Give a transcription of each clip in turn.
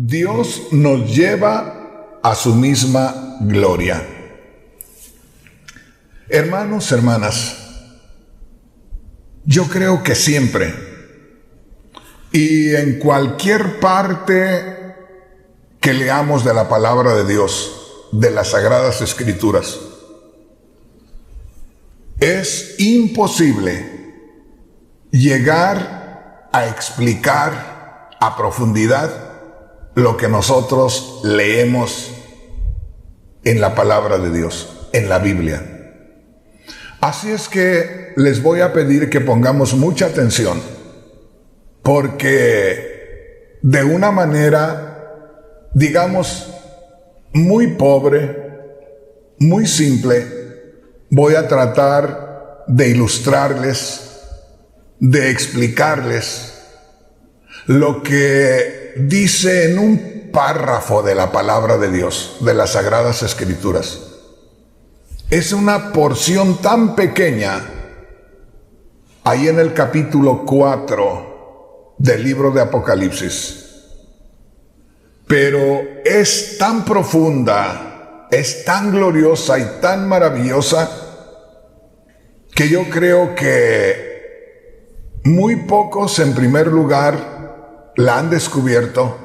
Dios nos lleva a su misma gloria. Hermanos, hermanas, yo creo que siempre y en cualquier parte que leamos de la palabra de Dios, de las Sagradas Escrituras, es imposible llegar a explicar a profundidad lo que nosotros leemos en la palabra de Dios, en la Biblia. Así es que les voy a pedir que pongamos mucha atención, porque de una manera, digamos, muy pobre, muy simple, voy a tratar de ilustrarles, de explicarles lo que dice en un párrafo de la palabra de Dios, de las Sagradas Escrituras. Es una porción tan pequeña, ahí en el capítulo 4 del libro de Apocalipsis, pero es tan profunda, es tan gloriosa y tan maravillosa, que yo creo que muy pocos, en primer lugar, la han descubierto,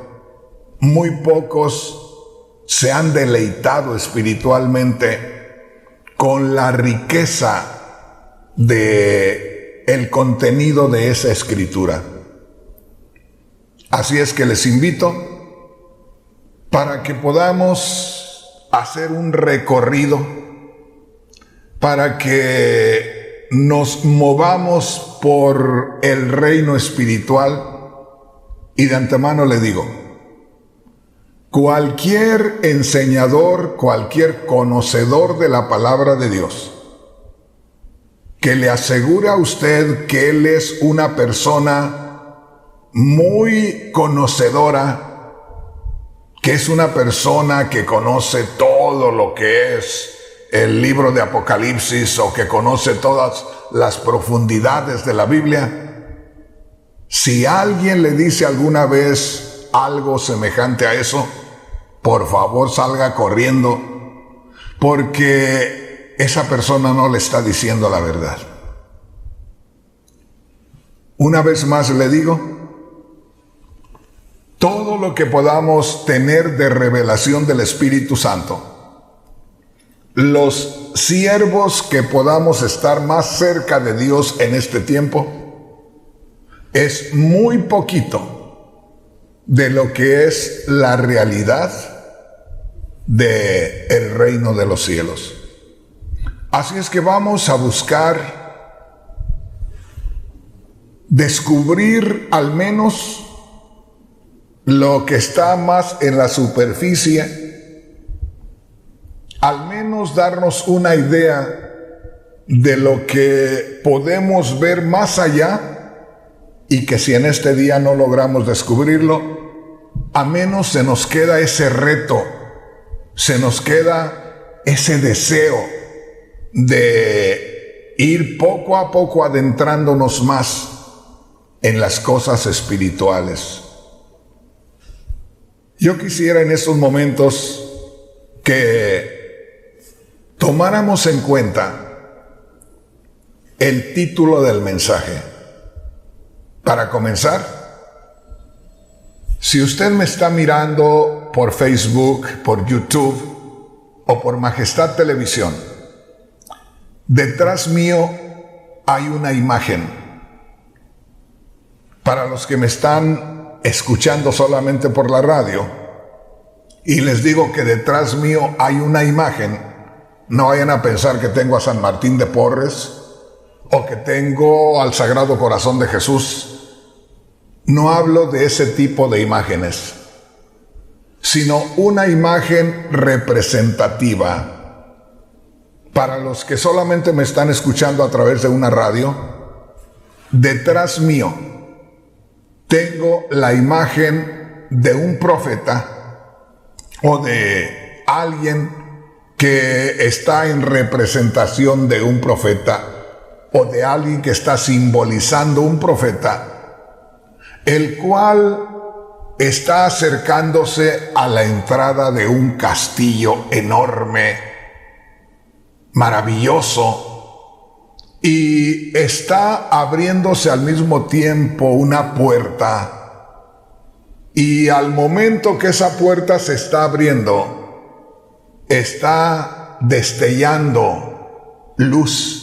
muy pocos se han deleitado espiritualmente con la riqueza de el contenido de esa escritura. Así es que les invito para que podamos hacer un recorrido, para que nos movamos por el reino espiritual. Y de antemano le digo, cualquier enseñador, cualquier conocedor de la palabra de Dios, que le asegure a usted que él es una persona muy conocedora, que es una persona que conoce todo lo que es el libro de Apocalipsis o que conoce todas las profundidades de la Biblia, si alguien le dice alguna vez algo semejante a eso, por favor salga corriendo, porque esa persona no le está diciendo la verdad. Una vez más le digo, todo lo que podamos tener de revelación del Espíritu Santo, los siervos que podamos estar más cerca de Dios en este tiempo, es muy poquito de lo que es la realidad del reino de los cielos. Así es que vamos a buscar descubrir al menos lo que está más en la superficie, al menos darnos una idea de lo que podemos ver más allá, y que si en este día no logramos descubrirlo, a menos se nos queda ese reto, se nos queda ese deseo de ir poco a poco adentrándonos más en las cosas espirituales. Yo quisiera en estos momentos que tomáramos en cuenta el título del mensaje. Para comenzar, si usted me está mirando por Facebook, por YouTube o por Majestad Televisión, detrás mío hay una imagen. Para los que me están escuchando solamente por la radio, y les digo que detrás mío hay una imagen, no vayan a pensar que tengo a San Martín de Porres o que tengo al Sagrado Corazón de Jesús. No hablo de ese tipo de imágenes, sino una imagen representativa. Para los que solamente me están escuchando a través de una radio, detrás mío tengo la imagen de un profeta o de alguien que está en representación de un profeta o de alguien que está simbolizando un profeta, el cual está acercándose a la entrada de un castillo enorme, maravilloso, y está abriéndose al mismo tiempo una puerta. Y al momento que esa puerta se está abriendo, está destellando luz.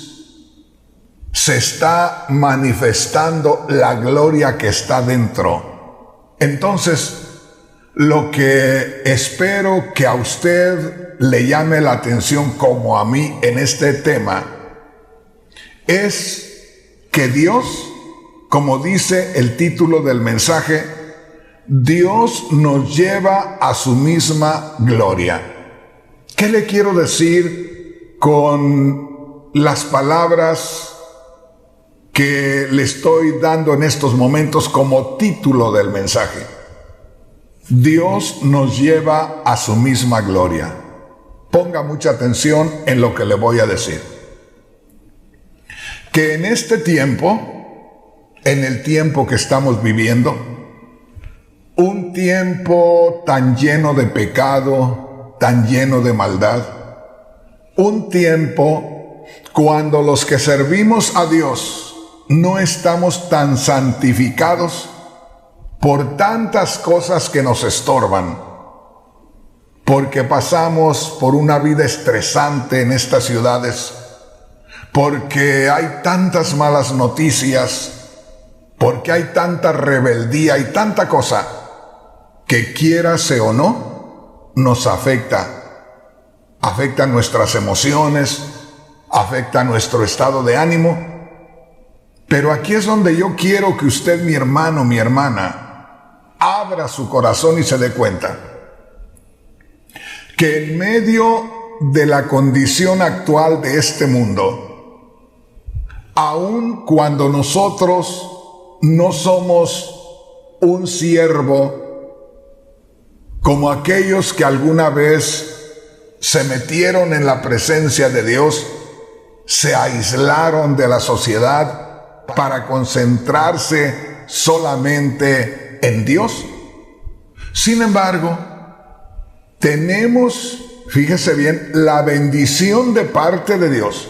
Se está manifestando la gloria que está dentro. Entonces, lo que espero que a usted le llame la atención como a mí en este tema es que Dios, como dice el título del mensaje, Dios nos lleva a su misma gloria. ¿Qué le quiero decir con las palabras que le estoy dando en estos momentos como título del mensaje? Dios nos lleva a su misma gloria. Ponga mucha atención en lo que le voy a decir. Que en este tiempo, en el tiempo que estamos viviendo, un tiempo tan lleno de pecado, tan lleno de maldad, un tiempo cuando los que servimos a Dios no estamos tan santificados por tantas cosas que nos estorban, porque pasamos por una vida estresante en estas ciudades, porque hay tantas malas noticias, porque hay tanta rebeldía y tanta cosa que quiérase o no, nos afecta nuestras emociones, afecta nuestro estado de ánimo. Pero aquí es donde yo quiero que usted, mi hermano, mi hermana, abra su corazón y se dé cuenta que en medio de la condición actual de este mundo, aun cuando nosotros no somos un siervo como aquellos que alguna vez se metieron en la presencia de Dios, se aislaron de la sociedad para concentrarse solamente en Dios. Sin embargo, tenemos, fíjese bien, la bendición de parte de Dios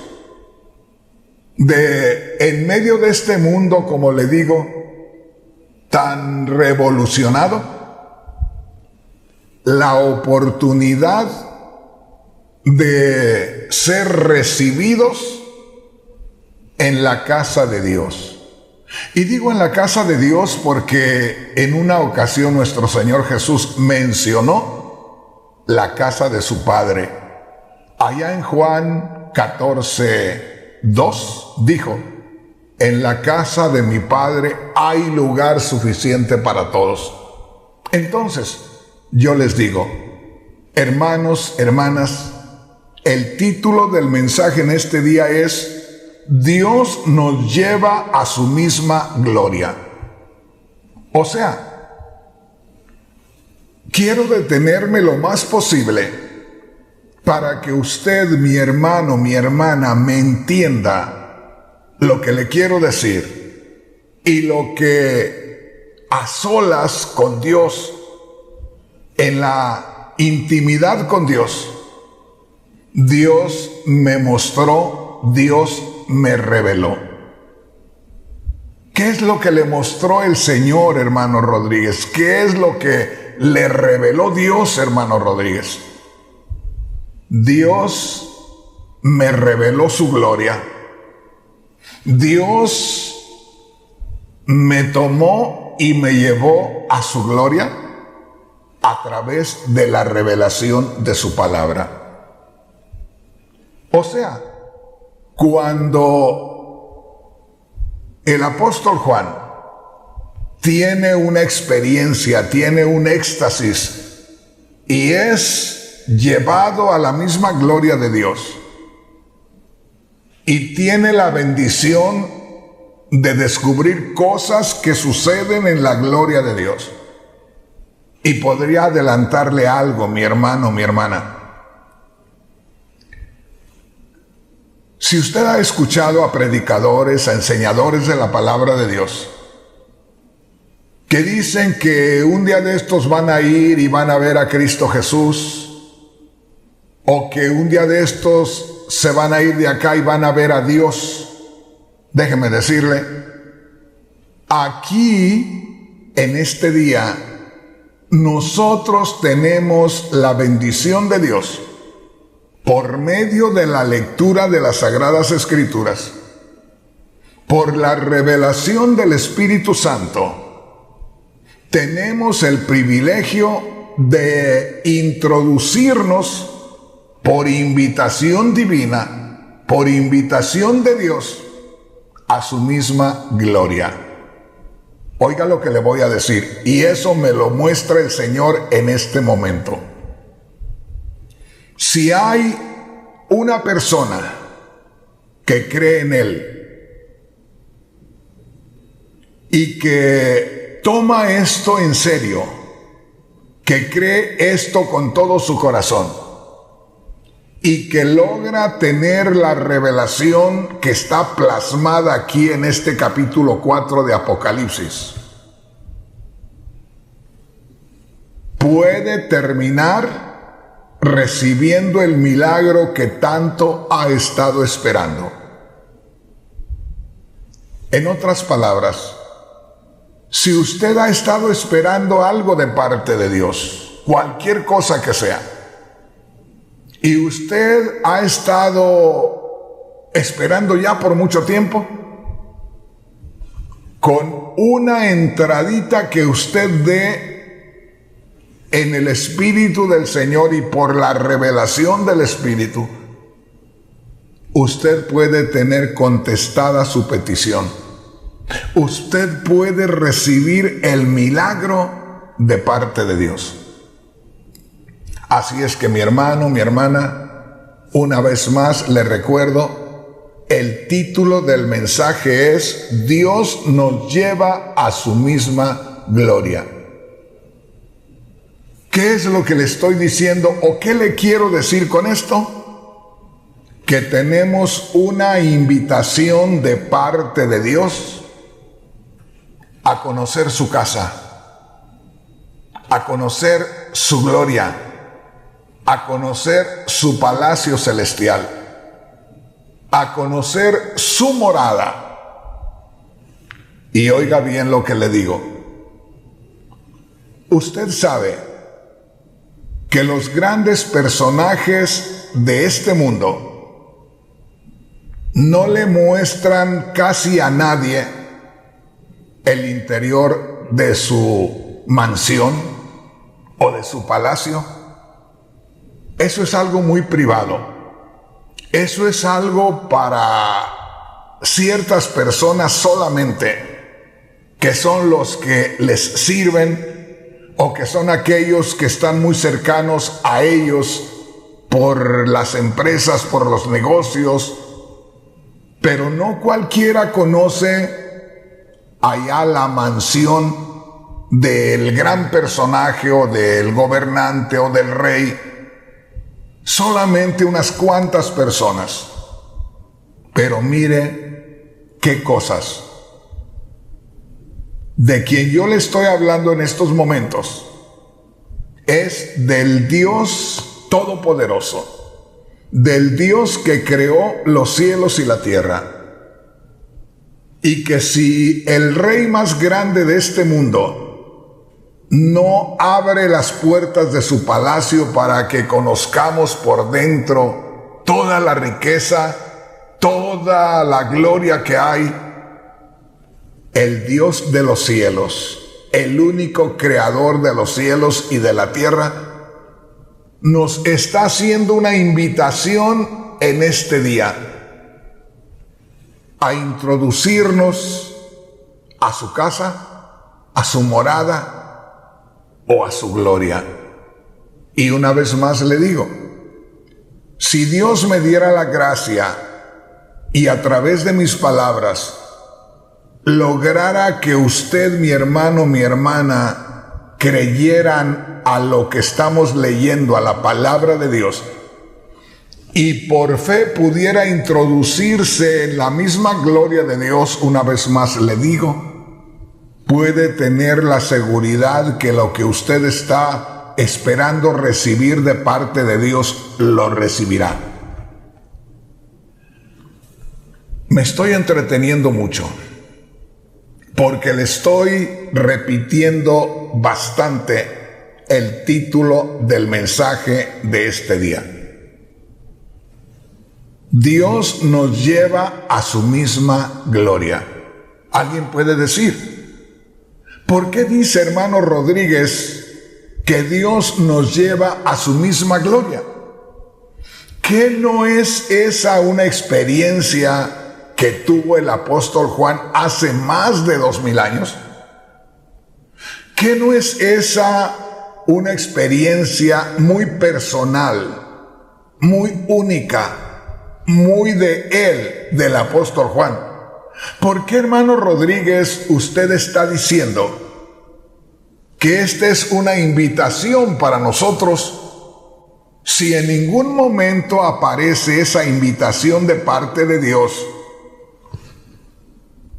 de, en medio de este mundo, como le digo, tan revolucionado, la oportunidad de ser recibidos en la casa de Dios. Y digo en la casa de Dios porque en una ocasión nuestro Señor Jesús mencionó la casa de su Padre. Allá en Juan 14:2 dijo: en la casa de mi Padre hay lugar suficiente para todos. Entonces, yo les digo, hermanos, hermanas, el título del mensaje en este día es: Dios nos lleva a su misma gloria. O sea, quiero detenerme lo más posible para que usted, mi hermano, mi hermana, me entienda lo que le quiero decir y lo que a solas con Dios, en la intimidad con Dios, Dios me mostró, Dios me reveló. ¿Qué es lo que le mostró el Señor, hermano Rodríguez? ¿Qué es lo que le reveló Dios, hermano Rodríguez? Dios me reveló su gloria. Dios me tomó y me llevó a su gloria a través de la revelación de su palabra. O sea, cuando el apóstol Juan tiene una experiencia, tiene un éxtasis y es llevado a la misma gloria de Dios y tiene la bendición de descubrir cosas que suceden en la gloria de Dios. Y podría adelantarle algo, mi hermano, mi hermana. Si usted ha escuchado a predicadores, a enseñadores de la palabra de Dios, que dicen que un día de estos van a ir y van a ver a Cristo Jesús, o que un día de estos se van a ir de acá y van a ver a Dios. Déjeme decirle, aquí, en este día, nosotros tenemos la bendición de Dios por medio de la lectura de las Sagradas Escrituras, por la revelación del Espíritu Santo. Tenemos el privilegio de introducirnos por invitación divina, por invitación de Dios, a su misma gloria. Oiga lo que le voy a decir, y eso me lo muestra el Señor en este momento. Si hay una persona que cree en Él y que toma esto en serio, que cree esto con todo su corazón y que logra tener la revelación que está plasmada aquí en este capítulo 4 de Apocalipsis, puede terminar recibiendo el milagro que tanto ha estado esperando. En otras palabras, si usted ha estado esperando algo de parte de Dios, cualquier cosa que sea, y usted ha estado esperando ya por mucho tiempo, con una entradita que usted dé en el Espíritu del Señor y por la revelación del Espíritu, usted puede tener contestada su petición. Usted puede recibir el milagro de parte de Dios. Así es que mi hermano, mi hermana, una vez más le recuerdo, el título del mensaje es Dios nos lleva a su misma gloria. ¿Qué es lo que le estoy diciendo o qué le quiero decir con esto? Que tenemos una invitación de parte de Dios a conocer su casa, a conocer su gloria, a conocer su palacio celestial, a conocer su morada. Y oiga bien lo que le digo. Usted sabe que los grandes personajes de este mundo no le muestran casi a nadie el interior de su mansión o de su palacio. Eso es algo muy privado. Eso es algo para ciertas personas solamente, que son los que les sirven o que son aquellos que están muy cercanos a ellos por las empresas, por los negocios. Pero no cualquiera conoce allá la mansión del gran personaje o del gobernante o del rey. Solamente unas cuantas personas. Pero mire qué cosas. De quien yo le estoy hablando en estos momentos es del Dios Todopoderoso, del Dios que creó los cielos y la tierra. Y que si el rey más grande de este mundo no abre las puertas de su palacio para que conozcamos por dentro toda la riqueza, toda la gloria que hay, el Dios de los cielos, el único creador de los cielos y de la tierra, nos está haciendo una invitación en este día a introducirnos a su casa, a su morada o a su gloria. Y una vez más le digo, si Dios me diera la gracia y a través de mis palabras lograra que usted, mi hermano, mi hermana, creyeran a lo que estamos leyendo, a la palabra de Dios, y por fe pudiera introducirse en la misma gloria de Dios, una vez más le digo, puede tener la seguridad que lo que usted está esperando recibir de parte de Dios, lo recibirá. Me estoy entreteniendo mucho porque le estoy repitiendo bastante el título del mensaje de este día. Dios nos lleva a su misma gloria. Alguien puede decir, ¿por qué dice hermano Rodríguez que Dios nos lleva a su misma gloria? ¿Qué no es esa una experiencia que tuvo el apóstol Juan hace más de 2000 años? ¿Qué no es esa una experiencia muy personal, muy única, muy de él, del apóstol Juan? ¿Por qué, hermano Rodríguez, usted está diciendo que esta es una invitación para nosotros si en ningún momento aparece esa invitación de parte de Dios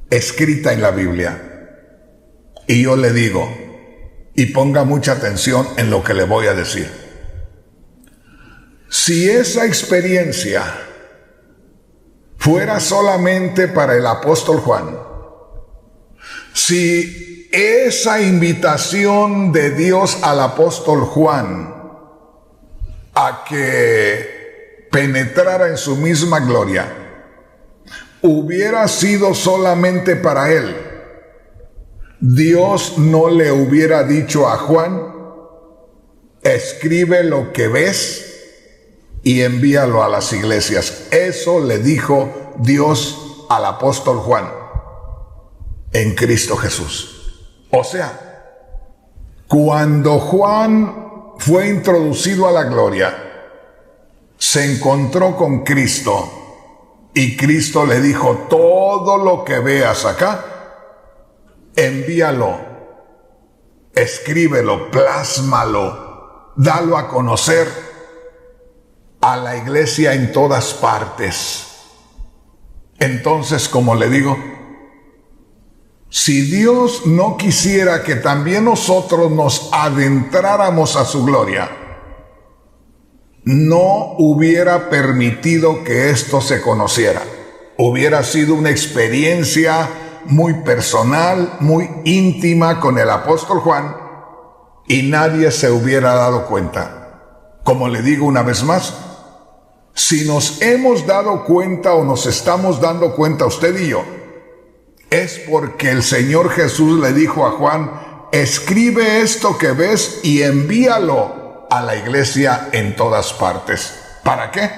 escrita en la Biblia? Y yo le digo, y ponga mucha atención en lo que le voy a decir, si esa experiencia fuera solamente para el apóstol Juan, si esa invitación de Dios al apóstol Juan a que penetrara en su misma gloria hubiera sido solamente para él, Dios no le hubiera dicho a Juan, escribe lo que ves y envíalo a las iglesias. Eso le dijo Dios al apóstol Juan en Cristo Jesús. O sea, cuando Juan fue introducido a la gloria, se encontró con Cristo y Cristo le dijo, todo lo que veas acá, envíalo, escríbelo, plásmalo, dalo a conocer a la iglesia en todas partes. Entonces, como le digo, si Dios no quisiera que también nosotros nos adentráramos a su gloria, no hubiera permitido que esto se conociera. Hubiera sido una experiencia muy personal, muy íntima con el apóstol Juan, y nadie se hubiera dado cuenta. Como le digo una vez más, si nos hemos dado cuenta o nos estamos dando cuenta usted y yo, es porque el Señor Jesús le dijo a Juan, escribe esto que ves y envíalo a la iglesia en todas partes. ¿Para qué?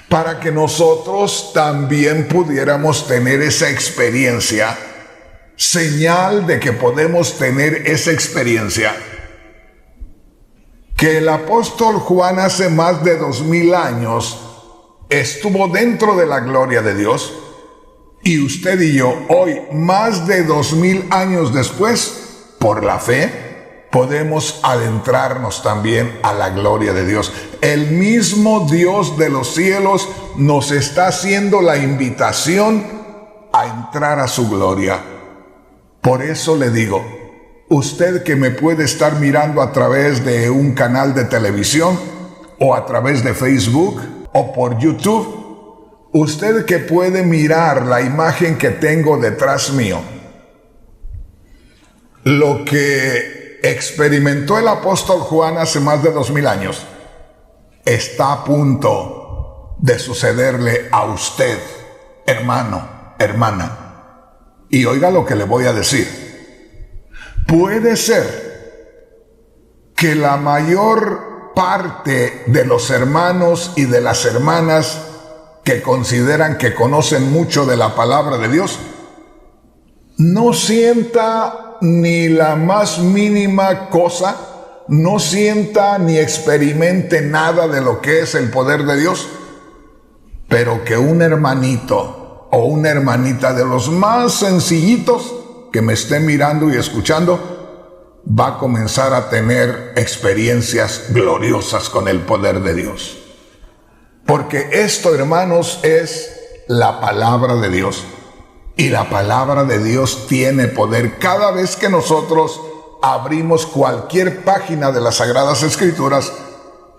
Para que nosotros también pudiéramos tener esa experiencia, señal de que podemos tener esa experiencia que el apóstol Juan hace más de 2000 años estuvo dentro de la gloria de Dios, y usted y yo hoy, más de 2000 años después, por la fe, podemos adentrarnos también a la gloria de Dios. El mismo Dios de los cielos nos está haciendo la invitación a entrar a su gloria. Por eso le digo, usted que me puede estar mirando a través de un canal de televisión o a través de Facebook o por YouTube, usted que puede mirar la imagen que tengo detrás mío, lo que experimentó el apóstol Juan hace más de 2000 años está a punto de sucederle a usted, hermano, hermana. Y oiga lo que le voy a decir. Puede ser que la mayor parte de los hermanos y de las hermanas que consideran que conocen mucho de la palabra de Dios no sienta ni la más mínima cosa, no sienta ni experimente nada de lo que es el poder de Dios, pero que un hermanito o una hermanita de los más sencillitos que me esté mirando y escuchando va a comenzar a tener experiencias gloriosas con el poder de Dios. Porque esto, hermanos, es la palabra de Dios. Y la palabra de Dios tiene poder. Cada vez que nosotros abrimos cualquier página de las Sagradas Escrituras,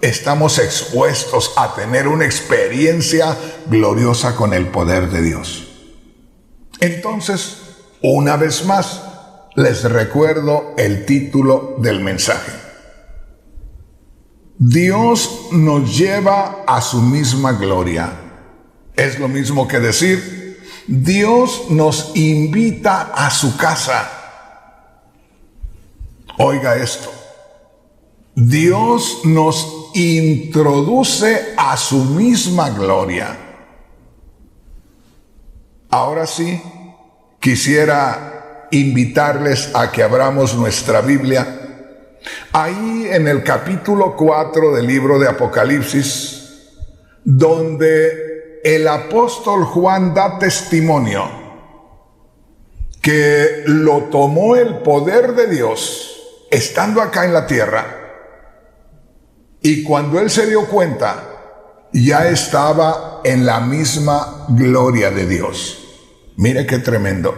estamos expuestos a tener una experiencia gloriosa con el poder de Dios. Entonces, una vez más, les recuerdo el título del mensaje. Dios nos lleva a su misma gloria. Es lo mismo que decir, Dios nos invita a su casa. Oiga esto. Dios nos introduce a su misma gloria. Ahora sí, quisiera invitarles a que abramos nuestra Biblia. Ahí en el capítulo 4 del libro de Apocalipsis, donde el apóstol Juan da testimonio que lo tomó el poder de Dios estando acá en la tierra, y cuando él se dio cuenta, ya estaba en la misma gloria de Dios. Mire qué tremendo.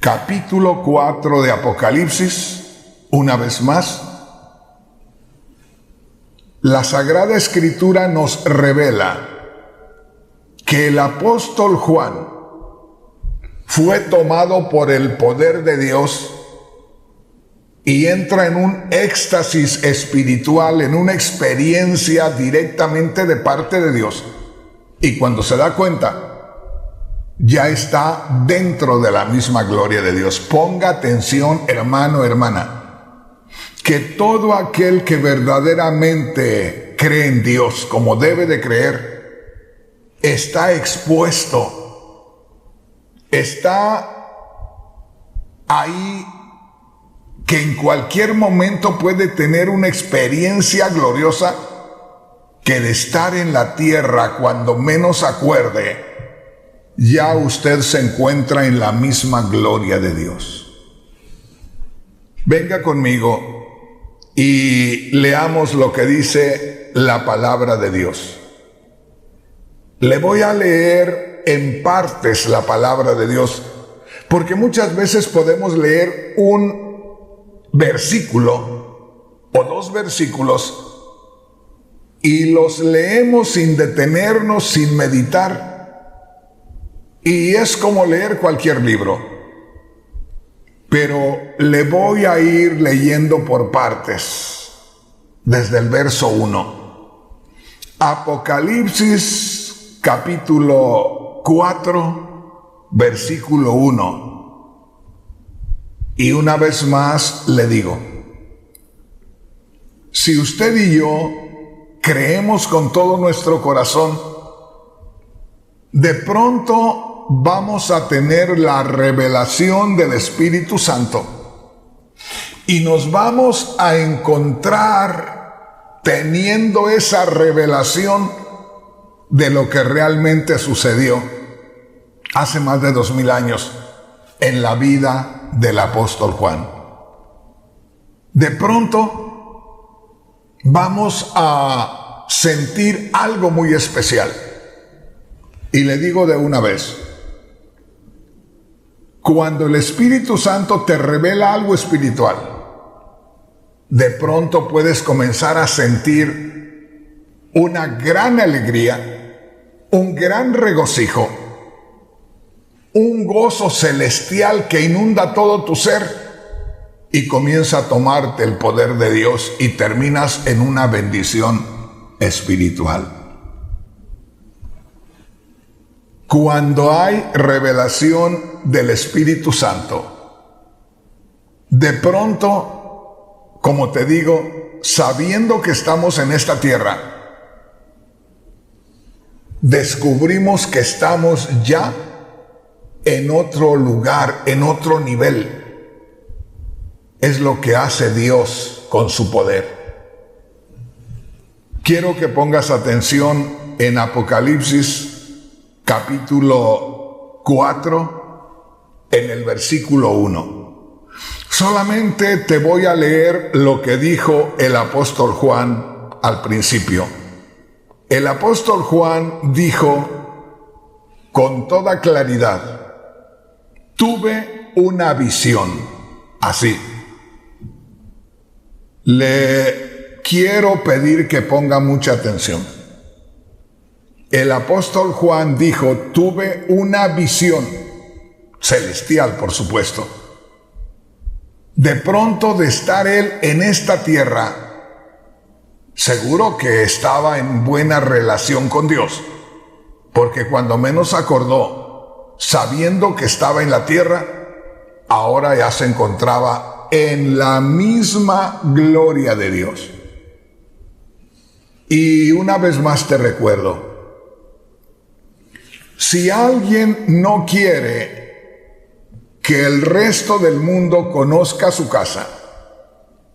Capítulo 4 de Apocalipsis, una vez más, la Sagrada Escritura nos revela que el apóstol Juan fue tomado por el poder de Dios y entra en un éxtasis espiritual, en una experiencia directamente de parte de Dios. Y cuando se da cuenta, ya está dentro de la misma gloria de Dios. Ponga atención, hermano, hermana, que todo aquel que verdaderamente cree en Dios como debe de creer, está expuesto, está ahí, que en cualquier momento puede tener una experiencia gloriosa que de estar en la tierra, cuando menos acuerde, ya usted se encuentra en la misma gloria de Dios. Venga conmigo y leamos lo que dice la palabra de Dios. Le voy a leer en partes la palabra de Dios, porque muchas veces podemos leer un versículo o dos versículos y los leemos sin detenernos, sin meditar, y es como leer cualquier libro. Pero le voy a ir leyendo por partes, desde el verso 1. Apocalipsis capítulo 4, versículo 1. Y una vez más le digo, si usted y yo creemos con todo nuestro corazón, de pronto vamos a tener la revelación del Espíritu Santo y nos vamos a encontrar teniendo esa revelación de lo que realmente sucedió hace más de 2000 años en la vida del apóstol Juan. De pronto vamos a sentir algo muy especial. Y le digo de una vez, cuando el Espíritu Santo te revela algo espiritual, de pronto puedes comenzar a sentir una gran alegría, un gran regocijo, un gozo celestial que inunda todo tu ser y comienza a tomarte el poder de Dios y terminas en una bendición espiritual. Cuando hay revelación del Espíritu Santo, de pronto, como te digo, sabiendo que estamos en esta tierra, descubrimos que estamos ya en otro lugar, en otro nivel. Es lo que hace Dios con su poder. Quiero que pongas atención en Apocalipsis capítulo 4, en el versículo 1. Solamente te voy a leer lo que dijo el apóstol Juan al principio. El apóstol Juan dijo con toda claridad. Tuve una visión, así. Le quiero pedir que ponga mucha atención. El apóstol Juan dijo, tuve una visión, celestial por supuesto. De pronto de estar él en esta tierra, seguro que estaba en buena relación con Dios, porque cuando menos acordó, sabiendo que estaba en la tierra, ahora ya se encontraba en la misma gloria de Dios. Y una vez más te recuerdo, si alguien no quiere que el resto del mundo conozca su casa,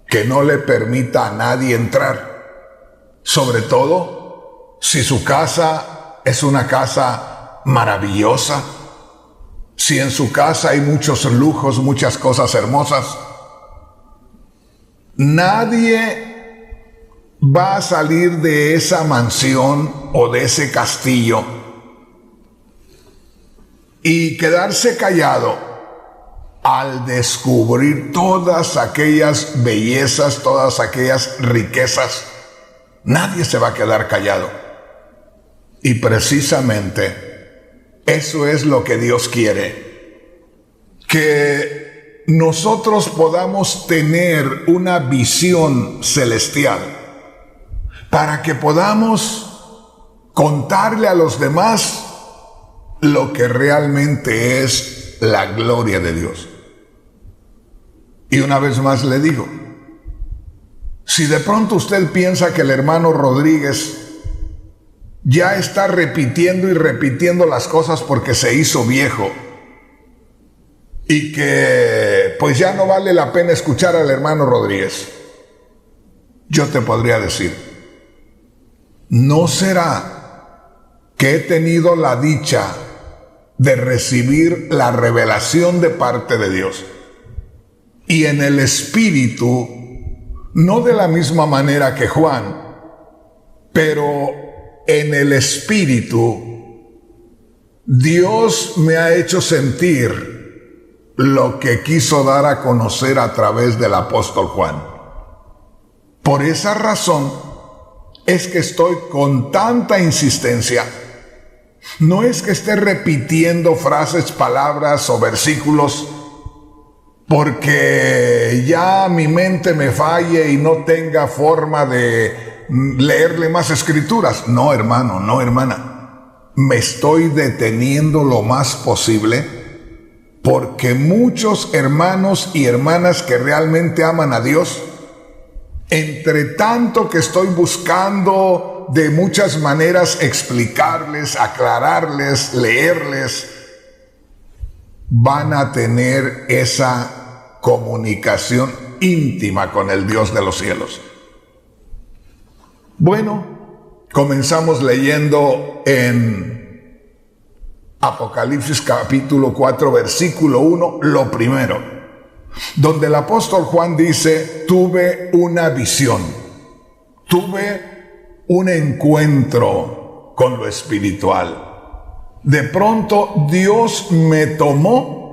que no le permita a nadie entrar, sobre todo si su casa es una casa maravillosa, si en su casa hay muchos lujos, muchas cosas hermosas, nadie va a salir de esa mansión o de ese castillo y quedarse callado al descubrir todas aquellas bellezas, todas aquellas riquezas. Nadie se va a quedar callado. Y precisamente eso es lo que Dios quiere. Que nosotros podamos tener una visión celestial para que podamos contarle a los demás lo que realmente es la gloria de Dios. Y una vez más le digo, si de pronto usted piensa que el hermano Rodríguez ya está repitiendo y repitiendo las cosas porque se hizo viejo y que pues ya no vale la pena escuchar al hermano Rodríguez, yo te podría decir, ¿no será que he tenido la dicha de recibir la revelación de parte de Dios? Y en el Espíritu, no de la misma manera que Juan, pero en el Espíritu, Dios me ha hecho sentir lo que quiso dar a conocer a través del apóstol Juan. Por esa razón es que estoy con tanta insistencia. No es que esté repitiendo frases, palabras o versículos porque ya mi mente me falle y no tenga forma de leerle más escrituras. No, hermano, no, hermana. Me estoy deteniendo lo más posible porque muchos hermanos y hermanas que realmente aman a Dios, entre tanto que estoy buscando de muchas maneras explicarles, aclararles, leerles, van a tener esa comunicación íntima con el Dios de los cielos. Bueno, comenzamos leyendo en Apocalipsis capítulo 4, versículo 1, lo primero, donde el apóstol Juan dice, tuve una visión, tuve un encuentro con lo espiritual. De pronto Dios me tomó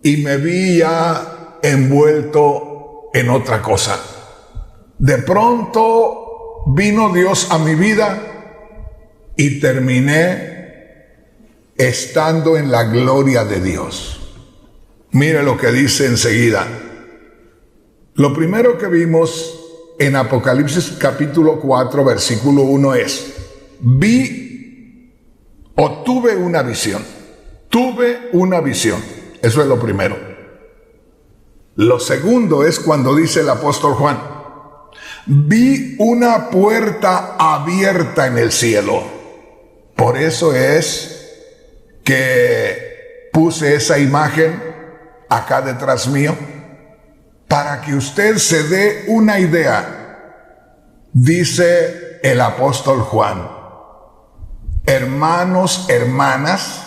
y me vi ya envuelto en otra cosa. De pronto vino Dios a mi vida y terminé estando en la gloria de Dios. Mire lo que dice enseguida. Lo primero que vimos en Apocalipsis capítulo 4, versículo 1 es, vi o tuve una visión. Tuve una visión. Eso es lo primero. Lo segundo es cuando dice el apóstol Juan, vi una puerta abierta en el cielo. Por eso es que puse esa imagen acá detrás mío, para que usted se dé una idea. Dice el apóstol Juan, hermanos, hermanas,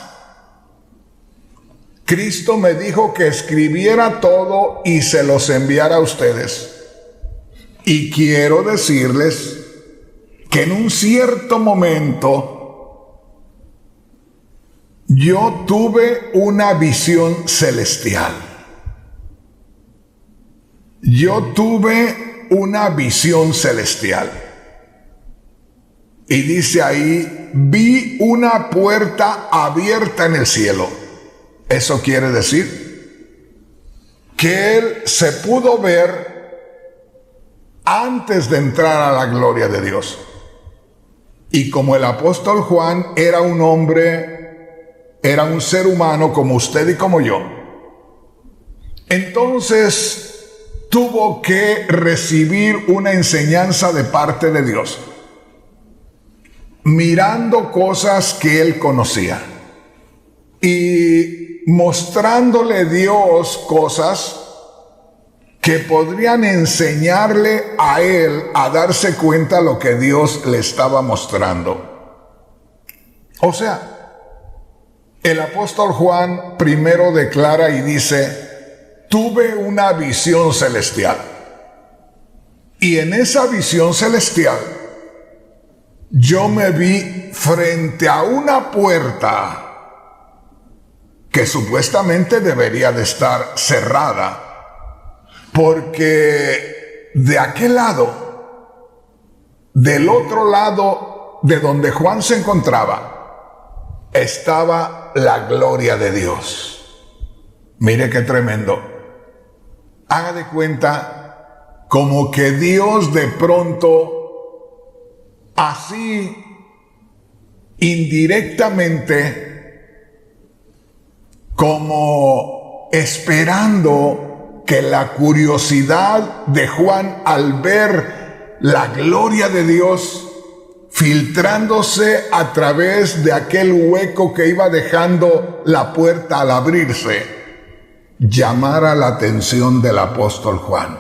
Cristo me dijo que escribiera todo y se los enviara a ustedes. Y quiero decirles que en un cierto momento yo tuve una visión celestial. Yo tuve una visión celestial. Y dice ahí, vi una puerta abierta en el cielo. Eso quiere decir que él se pudo ver antes de entrar a la gloria de Dios. Y como el apóstol Juan era un hombre, era un ser humano como usted y como yo, entonces tuvo que recibir una enseñanza de parte de Dios, mirando cosas que él conocía y mostrándole Dios cosas que podrían enseñarle a él a darse cuenta lo que Dios le estaba mostrando. O sea, el apóstol Juan primero declara y dice, tuve una visión celestial. Y en esa visión celestial, yo me vi frente a una puerta que supuestamente debería de estar cerrada, porque de aquel lado, del otro lado de donde Juan se encontraba, estaba la gloria de Dios. Mire qué tremendo. Haga de cuenta como que Dios de pronto, así indirectamente, como esperando que la curiosidad de Juan al ver la gloria de Dios filtrándose a través de aquel hueco que iba dejando la puerta al abrirse, llamara la atención del apóstol Juan.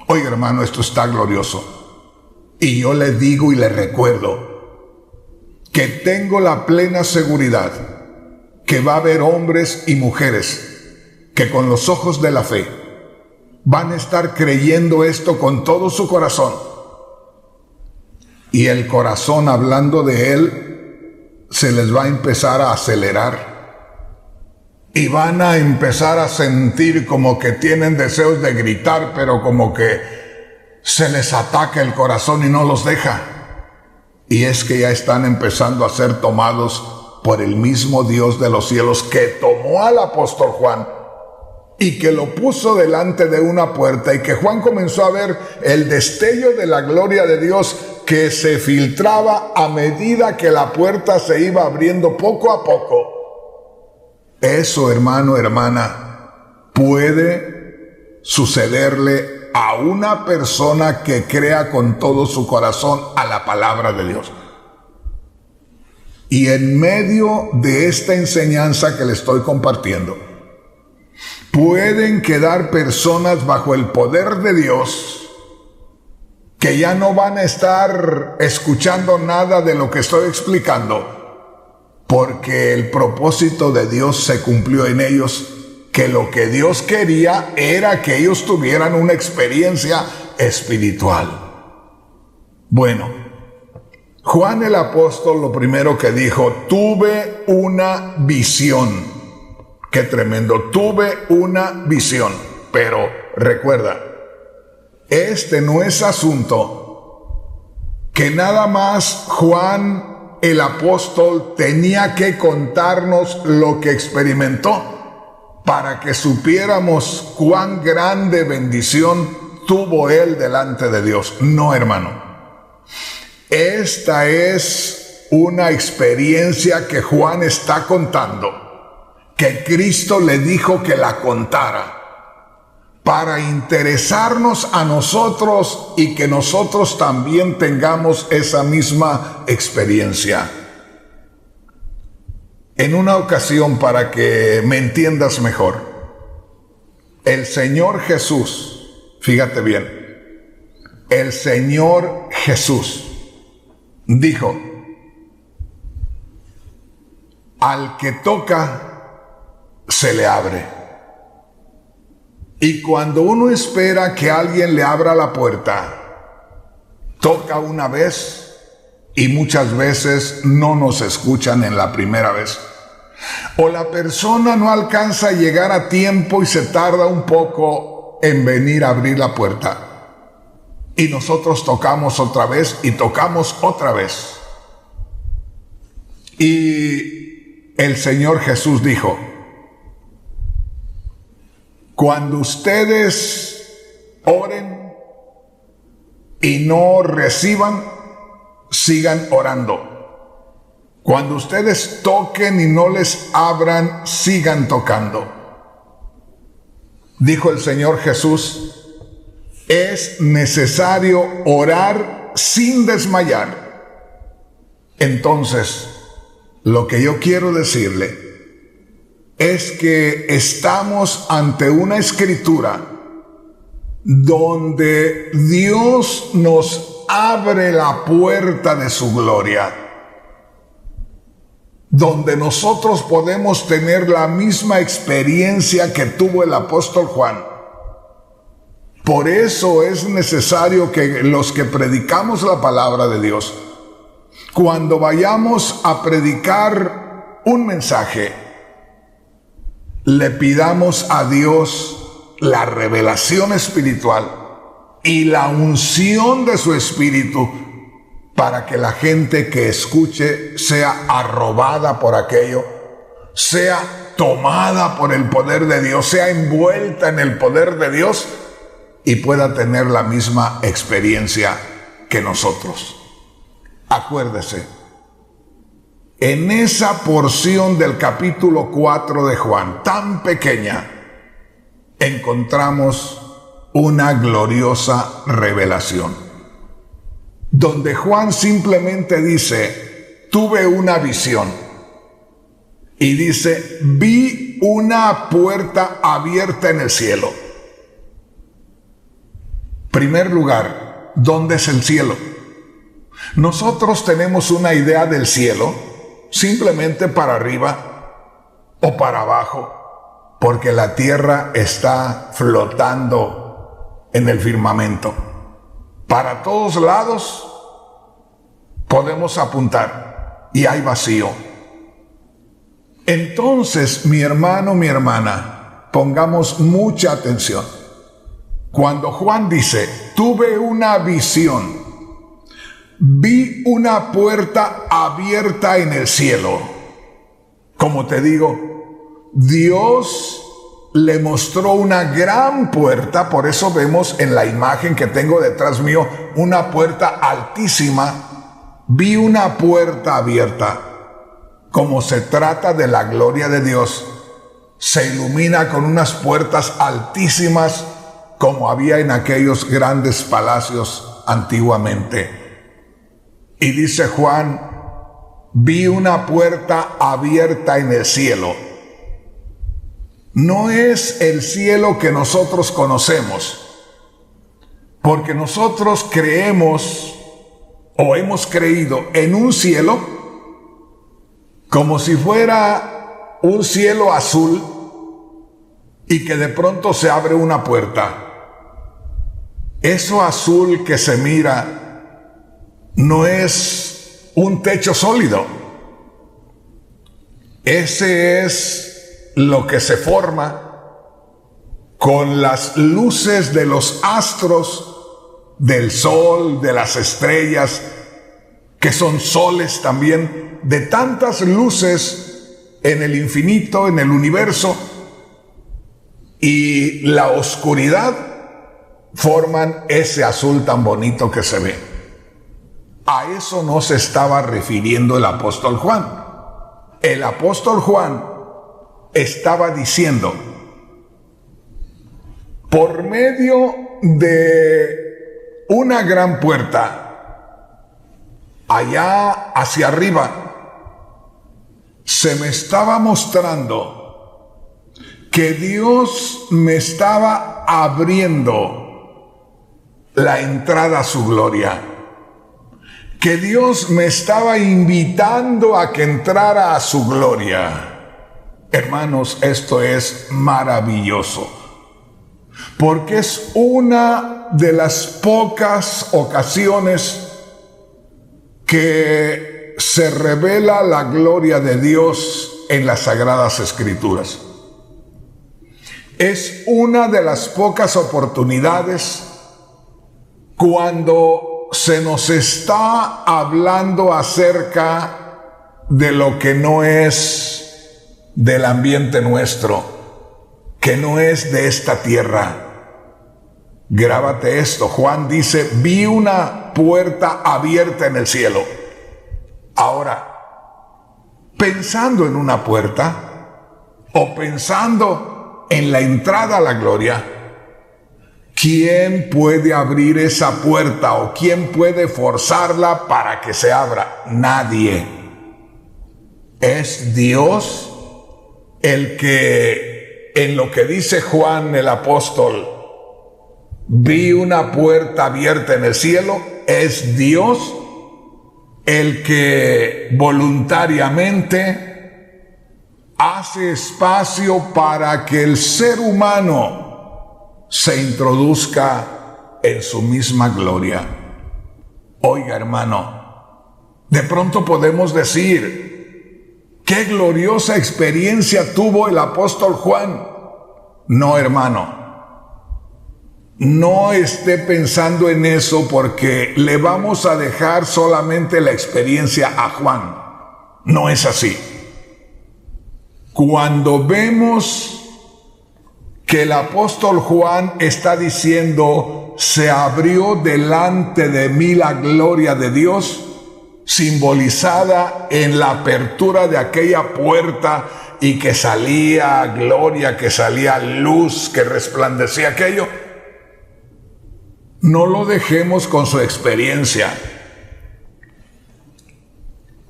Oiga, hermano, esto está glorioso. Y yo le digo y le recuerdo que tengo la plena seguridad que va a haber hombres y mujeres que con los ojos de la fe van a estar creyendo esto con todo su corazón. Y el corazón, hablando de él, se les va a empezar a acelerar. Y van a empezar a sentir como que tienen deseos de gritar, pero como que se les ataca el corazón y no los deja. Y es que ya están empezando a ser tomados por el mismo Dios de los cielos que tomó al apóstol Juan y que lo puso delante de una puerta, y que Juan comenzó a ver el destello de la gloria de Dios que se filtraba a medida que la puerta se iba abriendo poco a poco. Eso, hermano, hermana, puede sucederle a una persona que crea con todo su corazón a la palabra de Dios. Y en medio de esta enseñanza que le estoy compartiendo, pueden quedar personas bajo el poder de Dios que ya no van a estar escuchando nada de lo que estoy explicando, porque el propósito de Dios se cumplió en ellos, que lo que Dios quería era que ellos tuvieran una experiencia espiritual. Bueno, Juan el apóstol lo primero que dijo, tuve una visión. Qué tremendo, tuve una visión. Pero recuerda, este no es asunto que nada más Juan el apóstol tenía que contarnos lo que experimentó para que supiéramos cuán grande bendición tuvo él delante de Dios. No, hermano. Esta es una experiencia que Juan está contando, que Cristo le dijo que la contara, para interesarnos a nosotros y que nosotros también tengamos esa misma experiencia. En una ocasión, para que me entiendas mejor, el Señor Jesús, fíjate bien, el Señor Jesús dijo, al que toca, se le abre. Y cuando uno espera que alguien le abra la puerta, toca una vez y muchas veces no nos escuchan en la primera vez. O la persona no alcanza a llegar a tiempo y se tarda un poco en venir a abrir la puerta. Y nosotros tocamos otra vez y tocamos otra vez. Y el Señor Jesús dijo: cuando ustedes oren y no reciban, sigan orando. Cuando ustedes toquen y no les abran, sigan tocando. Dijo el Señor Jesús: es necesario orar sin desmayar. Entonces, lo que yo quiero decirle es que estamos ante una escritura donde Dios nos abre la puerta de su gloria, donde nosotros podemos tener la misma experiencia que tuvo el apóstol Juan. Por eso es necesario que los que predicamos la palabra de Dios, cuando vayamos a predicar un mensaje, le pidamos a Dios la revelación espiritual y la unción de su espíritu para que la gente que escuche sea arrobada por aquello, sea tomada por el poder de Dios, sea envuelta en el poder de Dios y pueda tener la misma experiencia que nosotros. Acuérdese, en esa porción del capítulo 4 de Juan, tan pequeña, encontramos una gloriosa revelación, donde Juan simplemente dice: tuve una visión, y dice: vi una puerta abierta en el cielo. Primer lugar, ¿dónde es el cielo? Nosotros tenemos una idea del cielo simplemente para arriba o para abajo, porque la tierra está flotando en el firmamento. Para todos lados podemos apuntar y hay vacío. Entonces, mi hermano, mi hermana, pongamos mucha atención. Cuando Juan dice: tuve una visión, vi una puerta abierta en el cielo. Como te digo, Dios le mostró una gran puerta. Por eso vemos en la imagen que tengo detrás mío una puerta altísima. Vi una puerta abierta. Como se trata de la gloria de Dios, se ilumina con unas puertas altísimas como había en aquellos grandes palacios antiguamente. Y dice Juan: vi una puerta abierta en el cielo. No es el cielo que nosotros conocemos, porque nosotros creemos o hemos creído en un cielo como si fuera un cielo azul y que de pronto se abre una puerta. Eso azul que se mira no es un techo sólido. Ese es lo que se forma con las luces de los astros, del sol, de las estrellas, que son soles también, de tantas luces en el infinito, en el universo, y la oscuridad forman ese azul tan bonito que se ve. A eso no se estaba refiriendo el apóstol Juan. El apóstol Juan estaba diciendo: por medio de una gran puerta, allá hacia arriba, se me estaba mostrando que Dios me estaba abriendo la entrada a su gloria, que Dios me estaba invitando a que entrara a su gloria. Hermanos, esto es maravilloso, porque es una de las pocas ocasiones que se revela la gloria de Dios en las Sagradas Escrituras. Es una de las pocas oportunidades cuando se nos está hablando acerca de lo que no es del ambiente nuestro, que no es de esta tierra. Grábate esto, Juan dice, vi una puerta abierta en el cielo. Ahora, pensando en una puerta o pensando en la entrada a la gloria, ¿quién puede abrir esa puerta o quién puede forzarla para que se abra? Nadie. Es Dios el que, en lo que dice Juan el apóstol, vi una puerta abierta en el cielo, es Dios el que voluntariamente hace espacio para que el ser humano se introduzca en su misma gloria. Oiga, hermano, de pronto podemos decir, qué gloriosa experiencia tuvo el apóstol Juan. No, hermano, no esté pensando en eso porque le vamos a dejar solamente la experiencia a Juan. No es así. Cuando vemos que el apóstol Juan está diciendo, se abrió delante de mí la gloria de Dios, simbolizada en la apertura de aquella puerta y que salía gloria, que salía luz, que resplandecía aquello. No lo dejemos con su experiencia.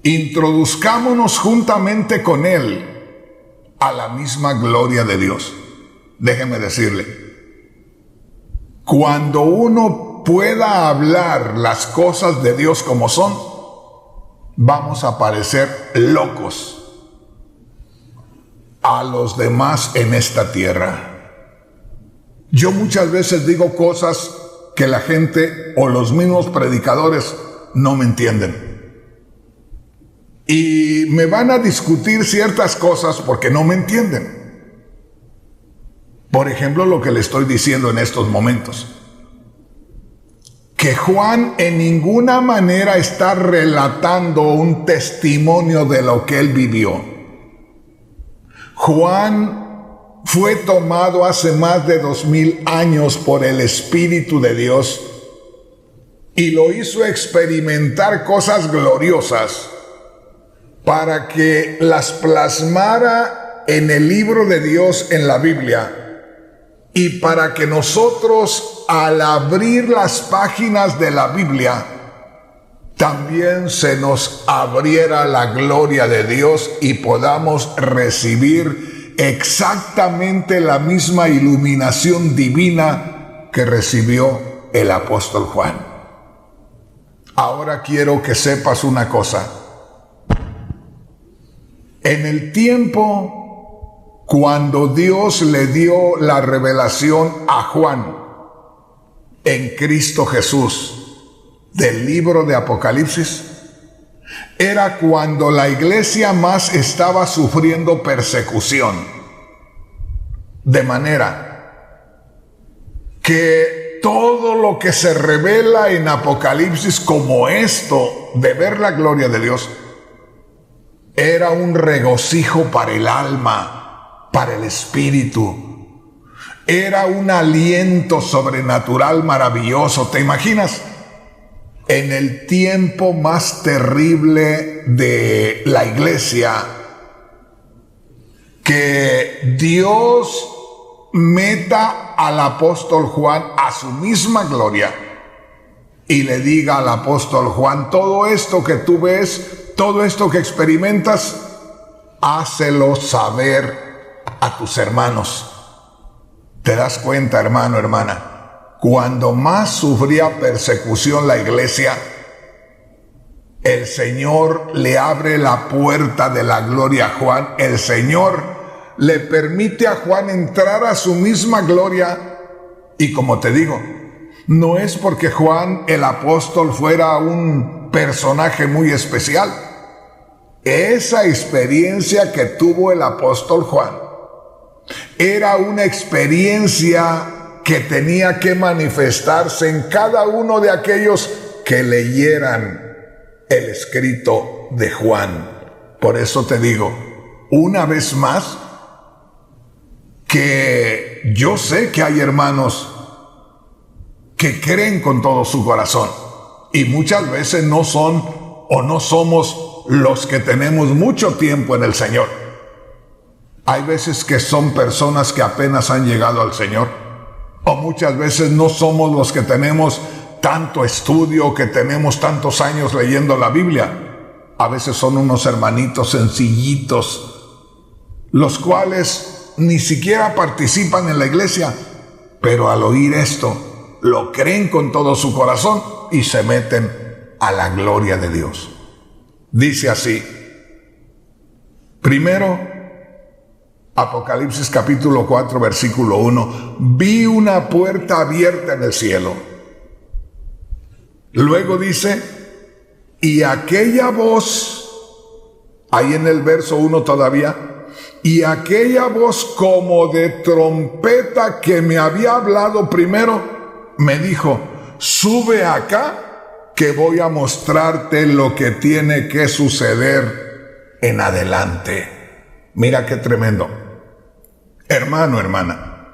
Introduzcámonos juntamente con él a la misma gloria de Dios. Déjeme decirle, cuando uno pueda hablar las cosas de Dios como son, vamos a parecer locos a los demás en esta tierra. Yo muchas veces digo cosas que la gente o los mismos predicadores no me entienden. Y me van a discutir ciertas cosas porque no me entienden. Por ejemplo, lo que le estoy diciendo en estos momentos. Que Juan en ninguna manera está relatando un testimonio de lo que él vivió. Juan fue tomado hace más de 2000 años por el Espíritu de Dios y lo hizo experimentar cosas gloriosas para que las plasmara en el libro de Dios, en la Biblia, y para que nosotros, al abrir las páginas de la Biblia, también se nos abriera la gloria de Dios y podamos recibir exactamente la misma iluminación divina que recibió el apóstol Juan. Ahora quiero que sepas una cosa. En el tiempo cuando Dios le dio la revelación a Juan en Cristo Jesús del libro de Apocalipsis, era cuando la iglesia más estaba sufriendo persecución. De manera que todo lo que se revela en Apocalipsis como esto de ver la gloria de Dios, era un regocijo para el alma, para el espíritu. Era un aliento sobrenatural maravilloso. ¿Te imaginas? En el tiempo más terrible de la iglesia, que Dios meta al apóstol Juan a su misma gloria y le diga al apóstol Juan, todo esto que tú ves, todo esto que experimentas, hácelo saber a tus hermanos. ¿Te das cuenta, hermano, hermana? Cuando más sufría persecución la iglesia, el Señor le abre la puerta de la gloria a Juan. El Señor le permite a Juan entrar a su misma gloria. Y como te digo, no es porque Juan el apóstol fuera un personaje muy especial. esa experiencia que tuvo el apóstol Juan era una experiencia que tenía que manifestarse en cada uno de aquellos que leyeran el escrito de Juan. Por eso te digo, una vez más, que yo sé que hay hermanos que creen con todo su corazón y muchas veces no son o no somos los que tenemos mucho tiempo en el Señor. Hay veces que son personas que apenas han llegado al Señor, o muchas veces no somos los que tenemos tanto estudio, que tenemos tantos años leyendo la Biblia. A veces son unos hermanitos sencillitos, los cuales ni siquiera participan en la iglesia, pero al oír esto, lo creen con todo su corazón y se meten a la gloria de Dios. Dice así, primero, Apocalipsis capítulo 4, versículo 1, vi una puerta abierta en el cielo. Luego dice, y aquella voz, ahí en el verso 1 todavía, y aquella voz como de trompeta que me había hablado primero, me dijo, sube acá, que voy a mostrarte lo que tiene que suceder en adelante. Mira qué tremendo. Hermano, hermana,